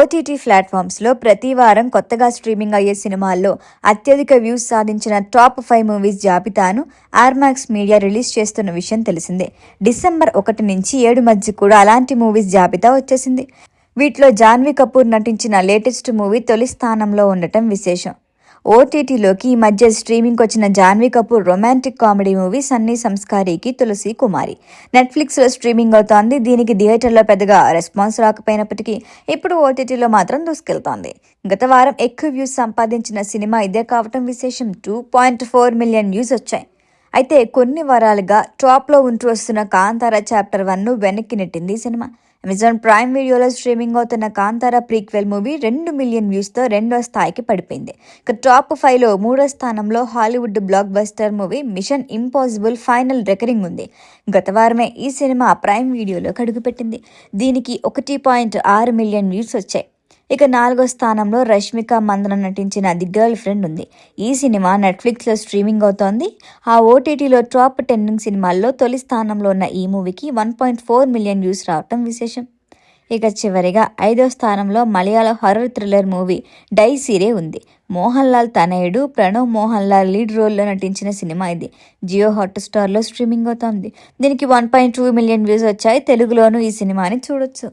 OTT ప్లాట్ఫామ్స్లో ప్రతి వారం కొత్తగా స్ట్రీమింగ్ అయ్యే సినిమాల్లో అత్యధిక వ్యూస్ సాధించిన టాప్ 5 మూవీస్ జాబితాను ఆర్మాక్స్ మీడియా రిలీజ్ చేస్తున్న విషయం తెలిసిందే. డిసెంబర్ 1 నుంచి 7 మధ్య కూడా అలాంటి మూవీస్ జాబితా వచ్చేసింది. వీటిలో జాన్వీ కపూర్ నటించిన లేటెస్ట్ మూవీ తొలి స్థానంలో ఉండటం విశేషం. ఓటీటీలోకి ఈ మధ్య స్ట్రీమింగ్కి వచ్చిన Janhvi Kapoor romantic comedy movie Sunny సంస్కారీకి తులసి కుమారి నెట్ఫ్లిక్స్లో స్ట్రీమింగ్ అవుతోంది. దీనికి థియేటర్లో పెద్దగా రెస్పాన్స్ రాకపోయినప్పటికీ ఇప్పుడు ఓటీటీలో మాత్రం దూసుకెళ్తోంది. గత వారం ఎక్కువ వ్యూస్ సంపాదించిన సినిమా ఇదే కావటం విశేషం. 2.4 మిలియన్ వ్యూస్ వచ్చాయి. అయితే కొన్ని వారాలుగా టాప్లో ఉంటూ వస్తున్న కాంతారా చాప్టర్ 1ను వెనక్కి నెట్టింది ఈ సినిమా. అమెజాన్ ప్రైమ్ వీడియోలో స్ట్రీమింగ్ అవుతున్న కాంతారా ప్రీక్వెల్ మూవీ 2 మిలియన్ వ్యూస్తో రెండో స్థాయికి పడిపోయింది. ఇక టాప్ 5లో మూడో స్థానంలో Hollywood blockbuster movie Mission Impossible Final Reckoning ఉంది. గత వారమే ఈ సినిమా ప్రైమ్ వీడియోలోకి అడుగుపెట్టింది. దీనికి 1.6 మిలియన్ వ్యూస్ వచ్చాయి. ఇక 4వ స్థానంలో రష్మిక మందన నటించిన ది గర్ల్ ఫ్రెండ్ ఉంది. ఈ సినిమా నెట్ఫ్లిక్స్లో స్ట్రీమింగ్ అవుతోంది. ఆ ఓటీటీలో టాప్ 10 సినిమాల్లో తొలి స్థానంలో ఉన్న ఈ మూవీకి 1.4 మిలియన్ వ్యూస్ రావటం విశేషం. ఇక చివరిగా 5వ స్థానంలో మలయాళ హారర్ థ్రిల్లర్ మూవీ డైసీరే ఉంది. మోహన్ లాల్ తనయుడు ప్రణవ్ మోహన్ లాల్ లీడ్ రోల్లో నటించిన సినిమా ఇది. జియో హాట్స్టార్లో స్ట్రీమింగ్ అవుతోంది. దీనికి 1.2 మిలియన్ వ్యూస్ వచ్చాయి. తెలుగులోనూ ఈ సినిమాని చూడొచ్చు.